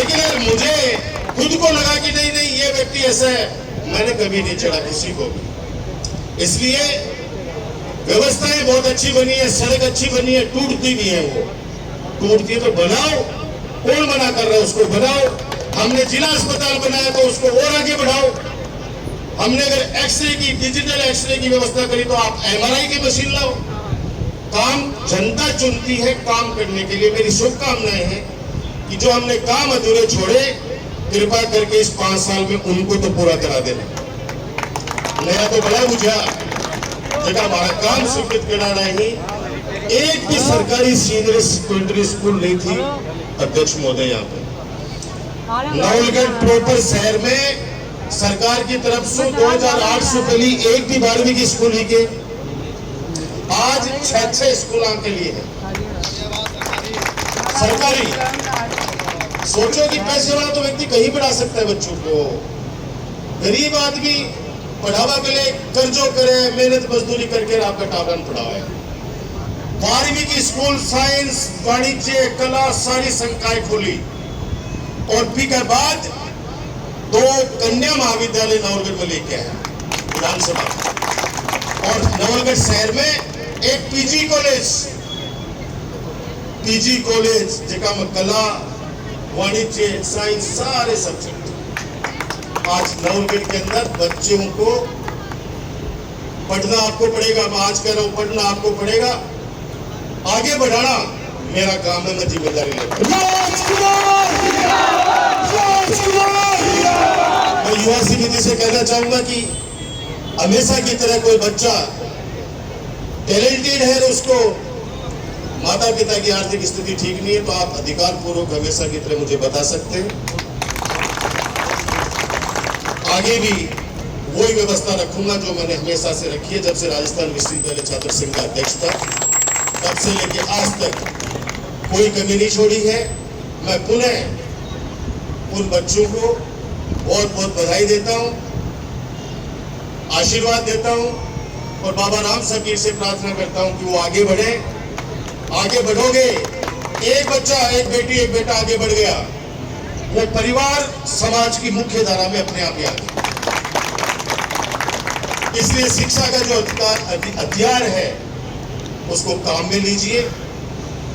लेकिन अगर मुझे खुद को लगा कि नहीं नहीं ये व्यक्ति ऐसा है, मैंने कभी नहीं चढ़ा किसी को भी। इसलिए व्यवस्थाएं बहुत अच्छी बनी है, सड़क अच्छी बनी है, टूटती भी है। वो टूटती है तो बनाओ, कौन मना कर रहा है, उसको बनाओ। हमने जिला अस्पताल बनाया तो उसको और आगे बढ़ाओ। हमने अगर एक्सरे की, डिजिटल एक्सरे की व्यवस्था करी तो आप एमआरआई की मशीन लाओ। काम जनता चुनती है काम करने के लिए। मेरी शुभकामनाएं हैं कि जो हमने काम अधूरे छोड़े, कृपा करके इस 5 साल में उनको तो पूरा करा देना। नया तो बड़ा बुझा जगह हमारा काम स्वीकृत कराना ही। एक भी सरकारी सीनियर सेकेंडरी स्कूल नहीं थी अध्यक्ष महोदय यहाँ पे। नवलगढ़ प्रॉपर शहर में सरकार की तरफ से 2800 पहली एक भी 12वीं की स्कूल ही के आज 6 स्कूल के लिए है सरकारी। सोचो कि पैसे वाला तो व्यक्ति कहीं पढ़ा सकता है बच्चों को। गरीब आदमी पढ़ावा के लिए कर्जों करे, मेहनत मजदूरी करके आपका टावन पढ़ावा है। 12वीं की स्कूल साइंस, वाणिज्य, कला सारी संकाय खोली और पी के बाद 2 कन्या महाविद्यालय नवलगढ़ में लेके आया विधानसभा। और नवलगढ़ शहर में एक पीजी कॉलेज जिका में कला, वाणिज्य, साइंस सारे सब्जेक्ट। आज नवलगढ़ के अंदर बच्चों को पढ़ना आपको पड़ेगा। मैं आज कह रहा हूं पढ़ना आपको पड़ेगा, आगे बढ़ाना मेरा काम है, मैं जिम्मेदारी लेता हूं। मैं युवा समिति से कहना चाहूंगा कि हमेशा की तरह कोई बच्चा टैलेंटेड है और उसको माता पिता की आर्थिक स्थिति ठीक नहीं है तो आप अधिकार पूर्वक हमेशा की तरह मुझे बता सकते हैं। आगे भी वही व्यवस्था रखूंगा जो मैंने हमेशा से रखी है। जब से राजस्थान विश्वविद्यालय छात्र संघ का अध्यक्ष था तब से लेके आज तक कोई कमी नहीं छोड़ी है। मैं पुनः उन बच्चों को बहुत बहुत बधाई देता हूं, आशीर्वाद देता हूं और बाबा राम फकीर से प्रार्थना करता हूं कि वो आगे बढ़े। आगे बढ़ोगे, एक बच्चा, एक बेटी, एक बेटा आगे बढ़ गया, वो परिवार समाज की मुख्य धारा में अपने आप ही आ गया। इसलिए शिक्षा का जो हथियार है उसको काम में लीजिए।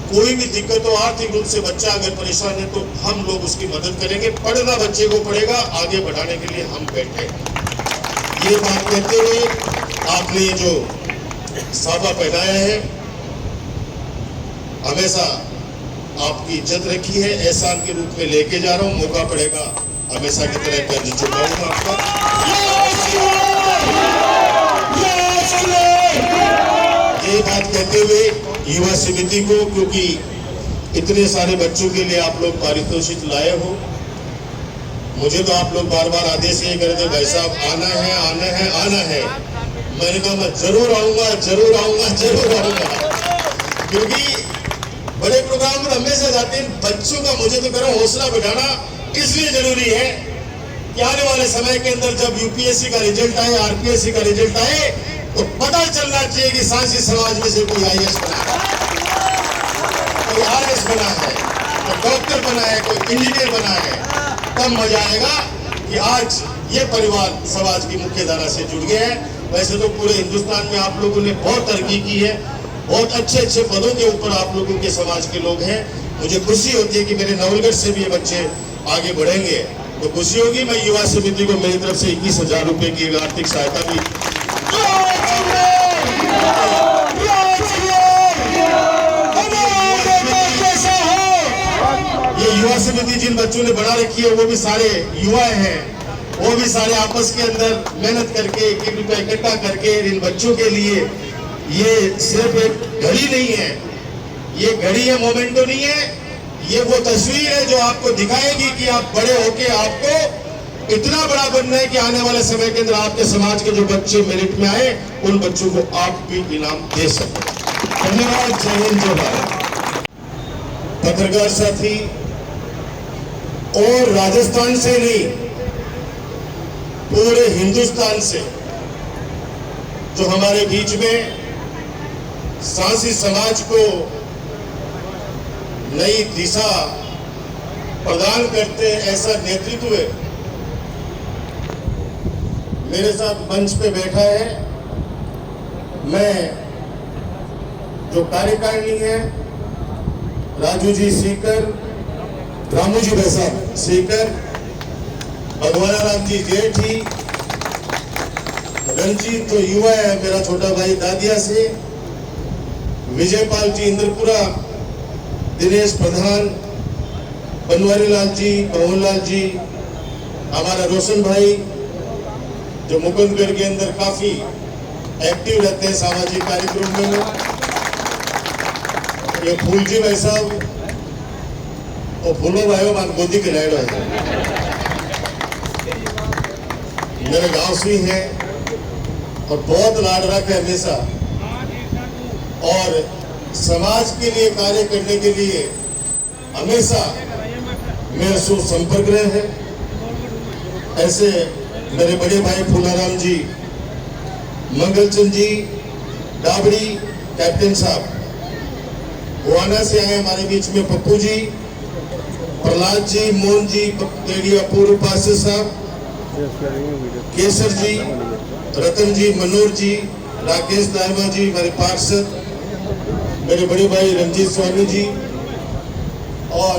कोई भी दिक्कत हो, आर्थिक रूप से बच्चा अगर परेशान है तो हम लोग उसकी मदद करेंगे। पढ़ना बच्चे को पड़ेगा, आगे बढ़ाने के लिए हम बैठे। ये बात कहते हुए आपने ये जो साफा पहनाया है, हमेशा आपकी इज्जत रखी है, एहसान के रूप में लेके जा रहा हूं। मौका पड़ेगा हमेशा की तरह कर्ज चुकाऊंगा आपका। ये बात कहते हुए युवा समिति को, क्योंकि इतने सारे बच्चों के लिए आप लोग पारितोषिक लाए हो, मुझे तो आप लोग बार बार आदेश ये कर दे भाई साहब आना है आना है आना है। मैंने कहा मैं जरूर आऊंगा जरूर आऊंगा जरूर आऊंगा, क्योंकि बड़े प्रोग्राम में हमेशा जाते हैं। बच्चों का मुझे तो करो हौसला बढ़ाना इसलिए जरूरी है कि आने वाले समय के अंदर जब यूपीएससी का रिजल्ट आए, आरपीएससी का रिजल्ट आए तो पता चलना चाहिए कि सांसी समाज में से कोई आईएएस बना है, कोई आरएस बना है, कोई डॉक्टर बना है, कोई इंजीनियर बना है। तब मजा आएगा कि आज ये परिवार समाज की मुख्य धारा से जुड़ गए हैं। वैसे तो पूरे हिंदुस्तान में आप लोगों ने बहुत तरक्की की है, बहुत अच्छे अच्छे पदों के ऊपर आप लोगों के समाज के लोग हैं। मुझे खुशी होती है कि मेरे नवलगढ़ से भी ये बच्चे आगे बढ़ेंगे तो खुशी होगी। मैं युवा समिति को मेरी तरफ से 21,000 रुपए की आर्थिक सहायता भी ये युवा समिति जिन बच्चों ने बना रखी है वो भी सारे युवा हैं, वो भी सारे आपस के अंदर मेहनत करके 1 रुपया इकट्ठा करके इन बच्चों के लिए, ये सिर्फ एक घड़ी नहीं है, ये घड़ी है मोमेंटो नहीं है, ये वो तस्वीर है जो आपको दिखाएगी कि आप बड़े होके आपको इतना बड़ा बनना है कि आने वाले समय के अंदर आपके समाज के जो बच्चे मेरिट में आए उन बच्चों को आप भी इनाम दे सकें। धन्यवाद। जय हिंद, जय भारत। पत्रकार साथी और राजस्थान से नहीं पूरे हिंदुस्तान से जो हमारे बीच में सांसी समाज को नई दिशा प्रदान करते हैं, ऐसा नेतृत्व मेरे साथ मंच पे बैठा है। मैं जो कार्यकारिणी है, राजू जी सीकर, रामू जी भाई साहब सीकर, भगवान राम जी जेठी, रंजीत तो युवा है मेरा छोटा भाई दादिया से, विजयपाल जी इंद्रपुरा, दिनेश प्रधान, बनवारी लाल जी, पवन लाल जी, हमारा रोशन भाई जो मुकुंदगढ़ के अंदर काफी एक्टिव रहते हैं सामाजिक कार्यक्रम में, ये फूल जी भाई साहब और फूलो भाई मान गोदी के लाइड है, मेरे गांव से ही है और बहुत लाड रख है हमेशा, और समाज के लिए कार्य करने के लिए हमेशा मेरे से संपर्क रहे हैं। ऐसे मेरे बड़े भाई फूलाराम जी, मंगलचंद जी, डाबड़ी, कैप्टन साहब, गोवाना से आए हमारे बीच में पप्पू जी, प्रहलाद जी, मोहन जी, केडिया पूर्व पार्षद साहब, केसर जी, रतन जी, मनोज जी, राकेश दायमा जी हमारे पार्षद, मेरे बड़े भाई रंजीत स्वामी जी, और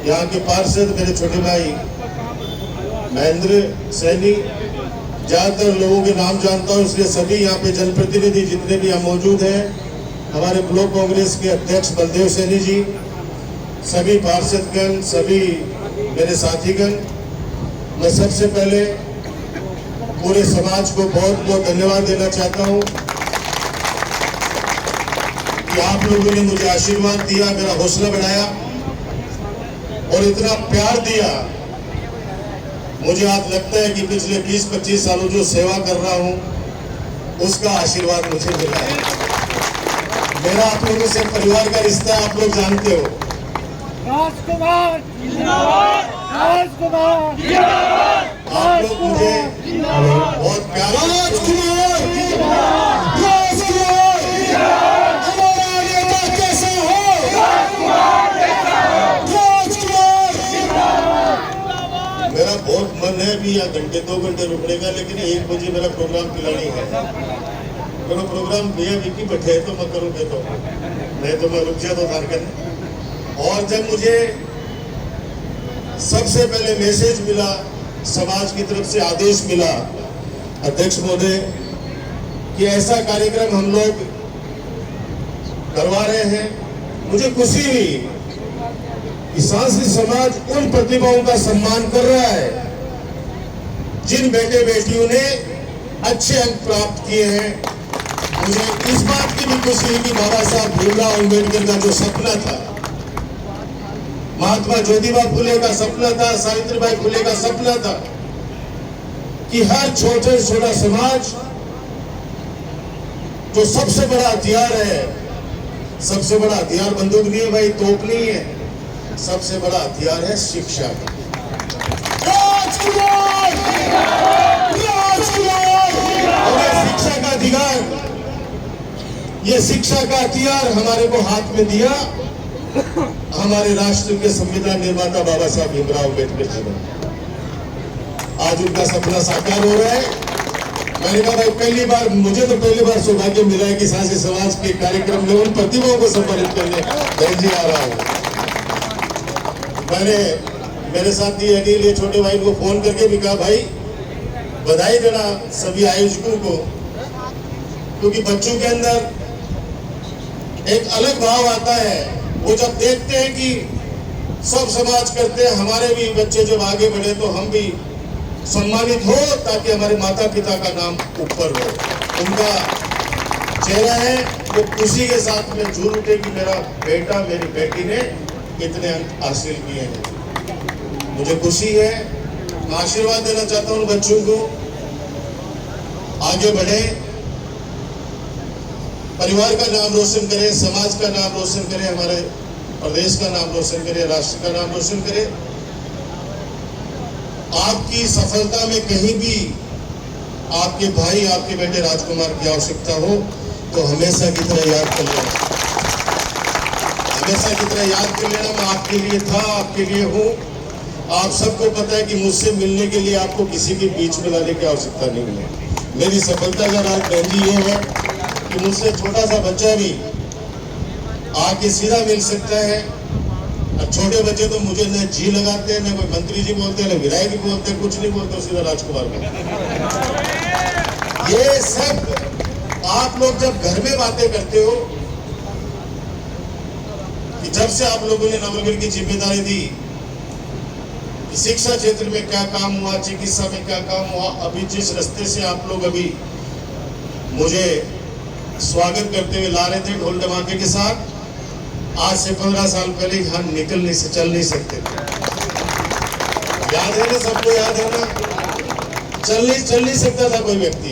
यहाँ के पार्षद मेरे छोटे भाई महेंद्र सैनी। ज्यादातर लोगों के नाम जानता हूँ, इसलिए सभी यहाँ पे जनप्रतिनिधि जितने भी यहाँ मौजूद हैं, हमारे ब्लॉक कांग्रेस के अध्यक्ष बलदेव सैनी जी, सभी पार्षदगण, सभी मेरे साथीगण, मैं सबसे पहले पूरे समाज को बहुत बहुत धन्यवाद देना चाहता हूँ कि आप लोगों ने मुझे आशीर्वाद दिया, मेरा हौसला बढ़ाया और इतना प्यार दिया। मुझे आज लगता है कि पिछले 20-25 सालों जो सेवा कर रहा हूं उसका आशीर्वाद मुझे मिला है। मेरा आप लोगों से परिवार का रिश्ता है, आप लोग जानते हो। राजकुमार जिंदाबाद, राजकुमार जिंदाबाद, आप लोग मुझे बहुत प्यार, राजकुमार हमारा नेता कैसा हो, मेरा बहुत मन है भी यहाँ घंटे 2 घंटे रुकने का, लेकिन 1 बजे मेरा प्रोग्राम पिलानी है। मेरा प्रोग्राम भैया विकी बैठे तो मैं करूँगा, तो नहीं तो मैं रुक जाता था करने। और जब मुझे सबसे पहले मैसेज मिला, समाज की तरफ से आदेश मिला अध्यक्ष महोदय कि ऐसा कार्यक्रम हम लोग करवा रहे हैं, मुझे खुशी हुई कि सांस्कृतिक समाज उन प्रतिभाओं का सम्मान कर रहा है जिन बेटे बेटियों ने अच्छे अंक प्राप्त किए हैं। मुझे इस बात की भी खुशी हुई कि बाबा साहब भीमराव अम्बेडकर का जो सपना था, महात्मा ज्योतिबा फुले का सपना था, सावित्रीबाई फुले का सपना था कि हर छोटे से छोटा समाज, जो सबसे बड़ा हथियार है, सबसे बड़ा हथियार बंदूक नहीं है भाई, तोप नहीं है, सबसे बड़ा हथियार है शिक्षा का। राजकुमार, राजकुमार, और शिक्षा का अधिकार, ये शिक्षा का हथियार हमारे को हाथ में दिया हमारे राष्ट्र के संविधान निर्माता बाबा साहब भीमराव अम्बेडकर जी ने। आज उनका सपना साकार हो रहा है। मैंने कहा भाई पहली बार, मुझे तो पहली बार सौभाग्य मिला है कि सांस्कृतिक समाज के कार्यक्रम में उन प्रतिभाओं को सम्मानित करने दिल्ली आ रहा हूँ। मैंने मेरे साथी अनिल, ये छोटे भाई को फोन करके भी कहा भाई बधाई देना सभी आयोजकों को, क्योंकि बच्चों के अंदर एक अलग भाव आता है। वो जब देखते हैं कि सब समाज करते हैं, हमारे भी बच्चे जब आगे बढ़े तो हम भी सम्मानित हो, ताकि हमारे माता पिता का नाम ऊपर हो। उनका चेहरा है वो खुशी के साथ में झूम उठे कि मेरा बेटा, मेरी बेटी ने इतने अंक हासिल किए हैं। मुझे खुशी है। मैं आशीर्वाद देना चाहता हूँ बच्चों को, आगे बढ़े, परिवार का नाम रोशन करें, समाज का नाम रोशन करें, हमारे प्रदेश का नाम रोशन करें, राष्ट्र का नाम रोशन करें। आपकी सफलता में कहीं भी आपके भाई, आपके बेटे राजकुमार की आवश्यकता हो तो हमेशा की तरह याद कर लेना, हमेशा की तरह याद कर लेना। मैं आपके लिए था, आपके लिए हूँ आप सबको पता है कि मुझसे मिलने के लिए आपको किसी के बीच में लाने की आवश्यकता नहीं है। मेरी सफलता का राज बहन जी ये है कि मुझसे छोटा सा बच्चा भी आके सीधा मिल सकता है। और छोटे बच्चे तो मुझे न जी लगाते हैं, न कोई मंत्री जी बोलते हैं, न विधायक जी बोलते हैं, कुछ नहीं बोलते, सीधा राजकुमार बोलते। ये सब आप लोग जब घर में बातें करते हो कि जब से आप लोगों ने नवलगढ़ की जिम्मेदारी दी, शिक्षा क्षेत्र में क्या काम हुआ, चिकित्सा में क्या काम हुआ, अभी जिस रास्ते से आप लोग अभी मुझे स्वागत करते हुए ला रहे थे ढोल धमाके के साथ, आज से 15 साल पहले हम चल नहीं सकते। याद है ना, सबको याद है ना? चल नहीं सकता था कोई व्यक्ति।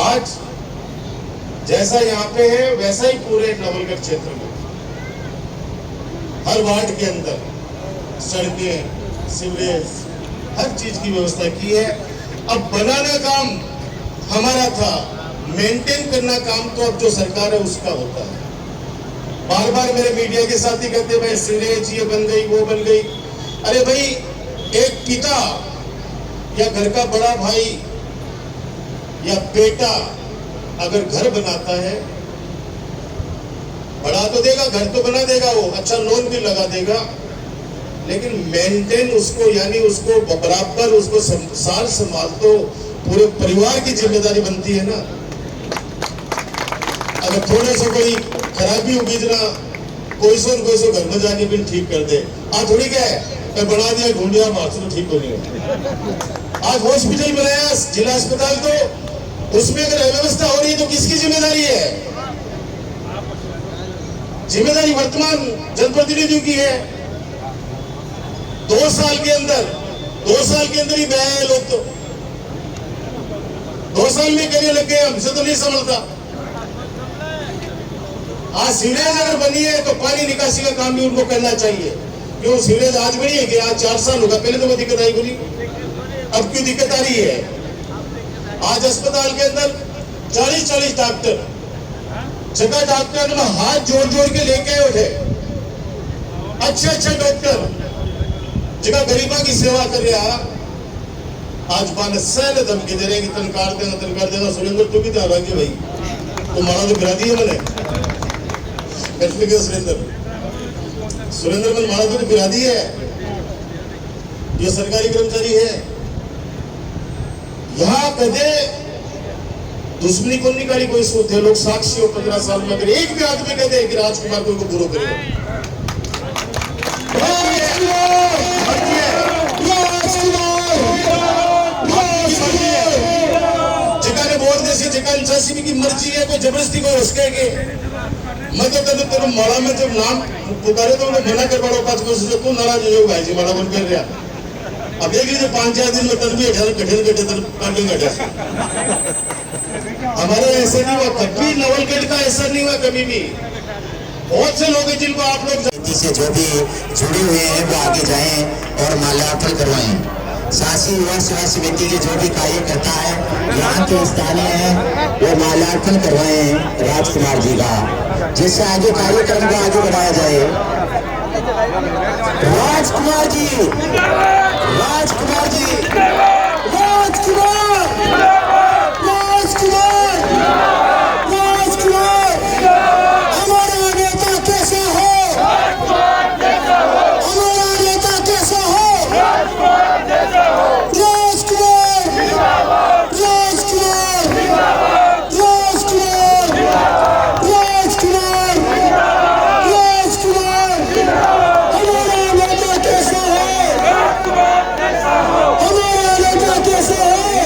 आज जैसा यहाँ पे है वैसा ही पूरे नवलगढ़ क्षेत्र में हर वार्ड के अंदर सड़कें, सीवरेज, हर चीज की व्यवस्था की है। अब बनाना काम हमारा था, मेंटेन करना काम तो अब जो सरकार है उसका होता है। बार बार मेरे मीडिया के साथी कहते भाई सीवरेज ये बन गई, वो बन गई। अरे भाई, एक पिता या घर का बड़ा भाई या बेटा अगर घर बनाता है, बढ़ा तो देगा, घर तो बना देगा, वो अच्छा लोन भी लगा देगा, लेकिन मेंटेन उसको, यानी उसको बराबर उसको साल संभाल तो पूरे परिवार की जिम्मेदारी बनती है ना। अगर थोड़े से कोई खराबी होगी जना कोई सो घर में जाके भी ठीक कर दे, आज थोड़ी क्या है मैं बना दिया ढूंढिया मार्च तो ठीक हो नहीं होता। आज हॉस्पिटल बनाया, जिला अस्पताल, तो उसमें अगर अव्यवस्था हो रही है तो किसकी जिम्मेदारी है? जिम्मेदारी वर्तमान जनप्रतिनिधियों की है। 2 साल के अंदर ही गए लोग, तो 2 साल में करने लग गए, हमसे तो नहीं समझता। आज सीवरेज अगर बनी है तो पानी निकासी का काम भी उनको करना चाहिए। क्यों सीवरेज आज बनी है कि आज 4 साल होगा, पहले तो वो दिक्कत आई बोली, अब क्यों दिक्कत आ रही है? आज अस्पताल के अंदर 40-40 डॉक्टर, जगह डॉक्टर में हाथ जोड़ के लेके उठे, अच्छे डॉक्टर जगह गरीबा की सेवा कर रहा, आज बाने सहल धमकी दे रहे कि तनकार देना। सुरेंद्र तू भी ध्यान रखिए भाई, तो मारा तो गिरा दिए मैंने सुरेंद्र मन मारा तो गिरा दी है। ये सरकारी कर्मचारी है, यहाँ कदे दुश्मनी को नहीं करी कोई सोते लोग साक्षी हो 15 साल में, अगर एक भी आदमी कहते हैं कि राजकुमार को बुरो करे, की मर्जी है, कोई जबरदस्ती कोई उसके मैं तो तेरे माला में जब नाम पुकारे तो उन्हें मना कर पड़ा 5 वर्ष से, तू नाराज हो भाई जी माला बन कर रहा। अब देख लीजिए 5-4 दिन में तन भी कठिन कटे हमारे ऐसे नहीं हुआ कभी, नवलगढ़ का ऐसा नहीं हुआ कभी भी। बहुत से लोग हैं जिनको आप लोग से जो भी जुड़े हुए हैं वो आगे जाएं और माल्यार्पण करवाएं। शासी युवा सेवा समिति के जो भी कार्यकर्ता है यहाँ के स्थानीय है वो माल्यार्पण करवाएं राजकुमार जी का, जिससे आगे कार्यक्रम को आगे बढ़ाया जाए। राजकुमार जी, राजकुमार जी, राजकुमार, राजकुमार, राजकुमार, हमारा नेता कैसा हो, हमारा नेता कैसा हो, राजकुमार, राजकुमार, राजकुमार, राजकुमार, राजकुमार, हमारा नेता कैसा है, हमारा नेता कैसा है,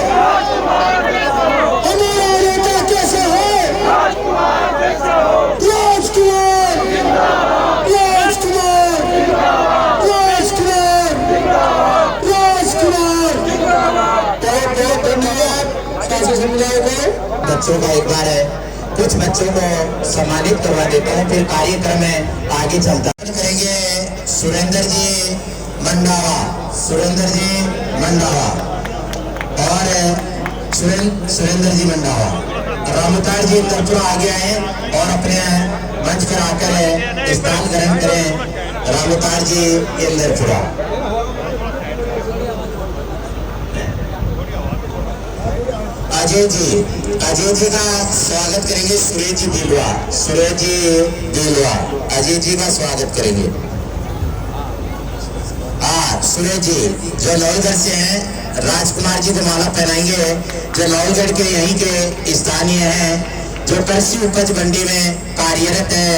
हमारा नेता कैसा है, राजकुमार, राजकुमार, राजकुमार, राजकुमार। बहुत बहुत धन्यवाद शासी समुदाय को। बच्चों का एक बार है, कुछ बच्चों को सम्मानित करवा देता हूँ, फिर कार्यक्रम में आगे चलता करेंगे। सुरेंद्र जी मंडावा, सुरेंद्र जी मंडावा और सुरेंद्र जी मंडावा, रामतार जी तरफा आगे आए और अपने मंच पर आकर स्थान ग्रहण करें। रामोतार जी इंदरपुरा। अजय जी का स्वागत करेंगे सुरेश जी दिलवा। अजय जी का स्वागत करेंगे। सुरेश जी जो नौलगढ़ से हैं, राजकुमार जी को माला पहनाएंगे, जो नौलगढ़ के यहीं के स्थानीय हैं, जो कृषि उपज मंडी में कार्यरत है,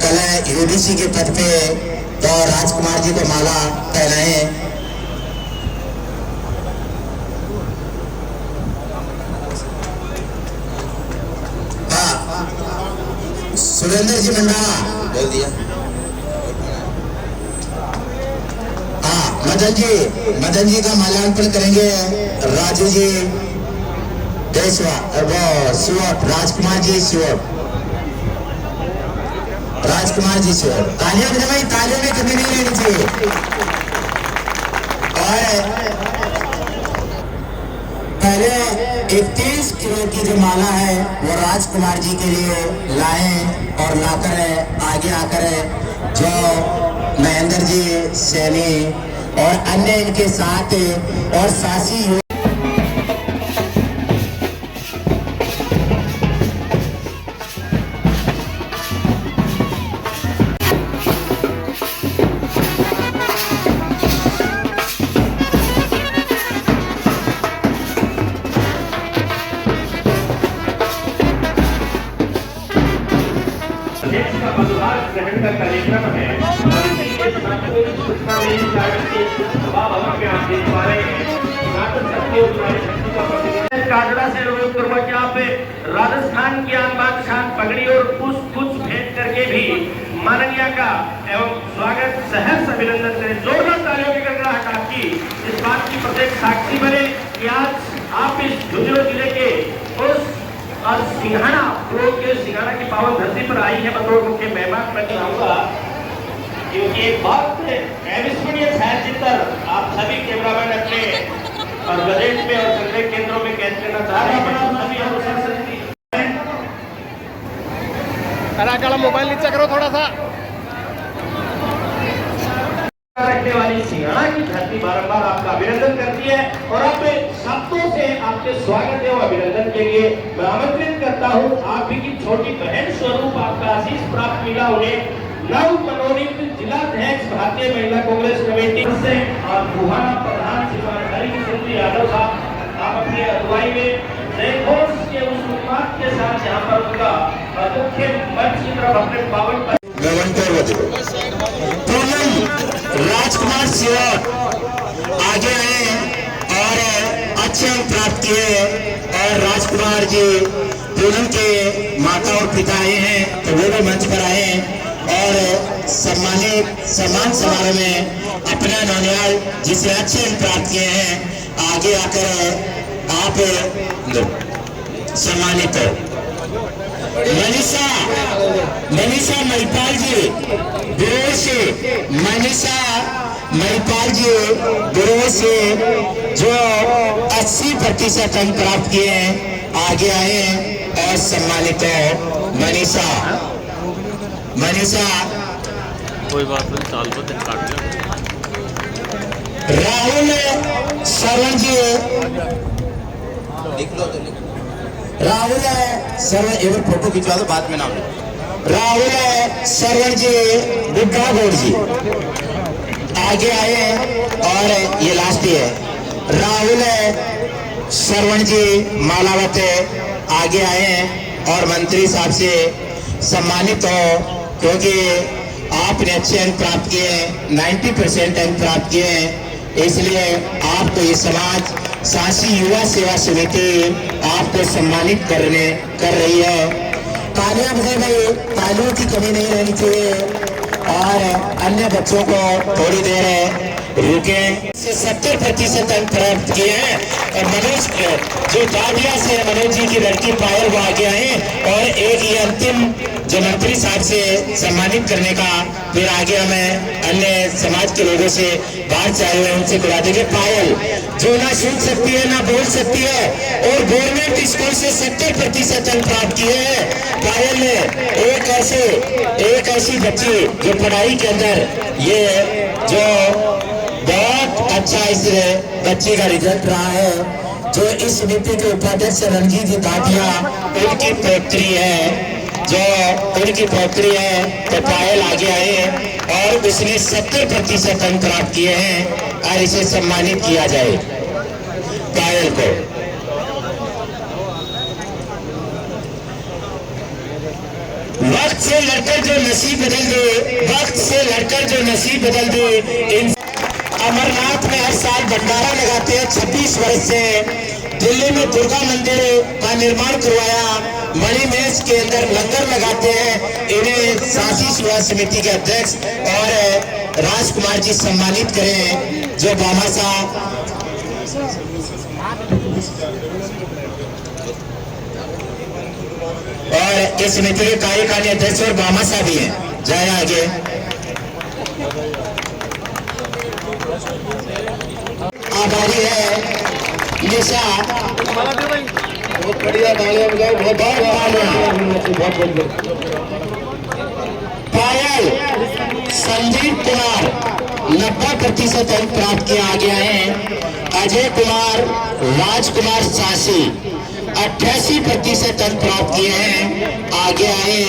कल यूडीसी के पद पे, तो राजकुमार जी को माला पहनाए। सुरेंद्र जी मंडाला बोल दिया। मदन जी का माल्यार्पण करेंगे राजू जी देशवा, शिवट, राजकुमार जी शिवट। तालियां बजाई, तालियों में कमी नहीं रहनी चाहिए। और पहले 31 किलो की जो माला है वो राजकुमार जी के लिए लाए और लाकर आगे आकर जो महेंद्र जी सैनी और अन्य इनके साथ और सासी ग्रहण का कार्यक्रम है। काजड़ा से अनुरोध करूंगा कि आप राजस्थान की आन बान शान पगड़ी और पुष्प भेंट करके भी माननीय का एवं स्वागत सहर्ष अभिनंदन करें। जोरदार तालियों की गड़गड़ाहट आपकी इस बात की प्रत्येक साक्षी बने कि आज आप इस झुंझुनू जिले के उस और सिंघाड़ा के सिंघाड़ा की पावन धरती पर आई है बतौर मुख्य मेहमान। मैं चाहूंगा क्योंकि एक बहुत अविस्मरणीय छायाचित्र आप सभी कैमरामैन अपने और बजट में और संग्रह केंद्रों में कैद करना चाह रहे हैं। मोबाइल नीचे करो थोड़ा सा। रखने वाली सिंघाड़ा की धरती बारंबार आपका अभिनंदन करती है और आप शब्दों से आपके स्वागत एवं अभिनंदन के लिए मैं आमंत्रित करता हूं। आप भी की छोटी बहन स्वरूप आपका आशीष प्राप्त मिला उन्हें नव मनोनीत जिलाध्यक्ष भारतीय महिला कांग्रेस कमेटी से और बुहाना प्रधान श्रीमती यादव साहब, आप अपनी अगुवाई में जयघोष के उस उत्पाद के साथ यहाँ पर उनका मुख्य मंच की तरफ अपने पावन राजकुमार सिंह आगे आए और अच्छे अंक प्राप्त किए और राजकुमार जी पूनम के माता और पिता आए हैं तो वो भी मंच पर आए और सम्मान समारोह में अपना नौनियाल जिसे अच्छे अंक प्राप्त किए हैं आगे आकर आप सम्मानित हो। मनीषा महिपाल जी गुरु से, मनीषा महिपाल जी गुरु से जो 80% अंक प्राप्त किए हैं आगे आए हैं और सम्मानित है मनीषा। कोई बात नहीं, साल भर काट राहुल सरवण जी, राहुल सरवण, एक फोटो खिंचवा दो बाद में नाम। राहुल सरवण जी बुड्ढा गौड़ जी आगे आए और ये लास्ट है। राहुल सरवण जी मालावत आगे आए हैं और मंत्री साहब से सम्मानित हो क्योंकि आपने अच्छे अंक प्राप्त किए हैं, 90% अंक प्राप्त किए हैं, इसलिए आपको ये समाज सासी युवा सेवा समिति आपको सम्मानित कर रही है। तालियां बजाए भाई, तालियों की कमी नहीं रहनी चाहिए और अन्य बच्चों को थोड़ी देर रुके। 70% अंक प्राप्त किए हैं और मनोज जो दादिया से मनोज जी की लड़की पायल वो आगे आए और एक ये अंतिम जो मंत्री साहब से सम्मानित करने का फिर आगे हमें अन्य समाज के लोगों से बाहर से आए हुए उनसे बुला देंगे। पायल जो ना सुन सकती है ना बोल सकती है, और गवर्नमेंट स्कूल से 70% अंक प्राप्त किए हैं। पायल ने एक ऐसी बच्ची जो पढ़ाई के अंदर ये जो बहुत अच्छा इस बच्चे का रिजल्ट रहा है, जो इस समिति के उपाध्यक्ष रणजीत जी दाटिया उनकी पौत्री है, तो पायल आगे आए और उसने 70% अंक प्राप्त किए हैं और इसे सम्मानित किया जाए पायल को। वक्त से लड़कर जो नसीब बदल दे, वक्त से लड़कर जो नसीब बदल दे। अमरनाथ में हर साल भंडारा लगाते हैं। 26 वर्ष से दिल्ली में दुर्गा मंदिर का निर्माण करवाया, मणिमेश के अंदर लंगर लगाते हैं। इन्हें शासी सेवा समिति के अध्यक्ष और राजकुमार जी सम्मानित करें, जो बामासा और इस समिति के कार्यकारी अध्यक्ष और बामासा भी हैं। जाए आगे। आभारी है निशा, बहुत बढ़िया तालियां बजाओ, बहुत पायल संदीप कुमार 90% अंक प्राप्त किया आगे आए। अजय कुमार राजकुमार सासी 88% अंक प्राप्त किए हैं, आगे आए।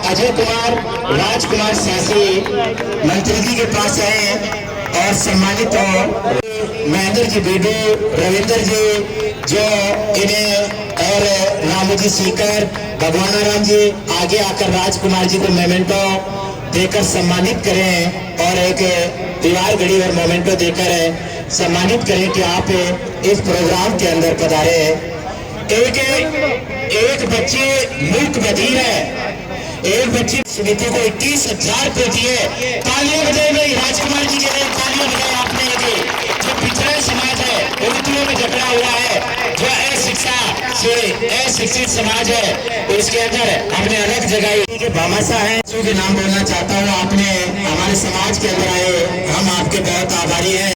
अजय कुमार राजकुमार सासी मंत्री जी के पास आए और सम्मानित हो। महेंद्र जी बीडू, रविंद्र जी जो इन्हें और रामू जी सीकर, भगवान राम जी आगे आकर राजकुमार जी को मोमेंटो देकर सम्मानित करें और एक दीवार घड़ी और मोमेंटो देकर सम्मानित करें कि आप इस प्रोग्राम के अंदर पधारे। एक बच्चे मुल्क बधीर है, एक बच्ची समिति को 21,000 रुपये दिए। तालियां बजाई गई राजकुमार जी के लिए, तालियां बजाई आपने। जो पिछड़ा समाज है उन्नतियों में जकड़ा हुआ है, जो अशिक्षा से अशिक्षित समाज है, उसके अंदर हमने अलग जगह बामासा है जो नाम बोलना चाहता हूँ। आपने हमारे समाज के अंदर आए, हम आपके बहुत आभारी हैं।